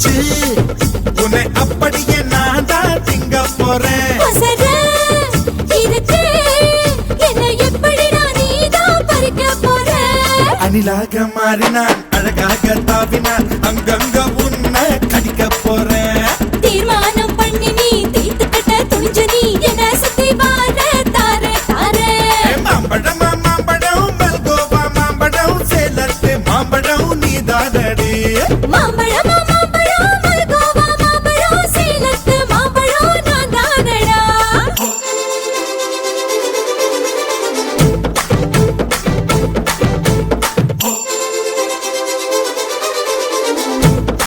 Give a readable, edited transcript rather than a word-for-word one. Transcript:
வச்சு உன்னை அப்படியே நான் தான் திங்க போறேன். அணிலாக மாறினான், அழகாக தாவினான், அங்கங்க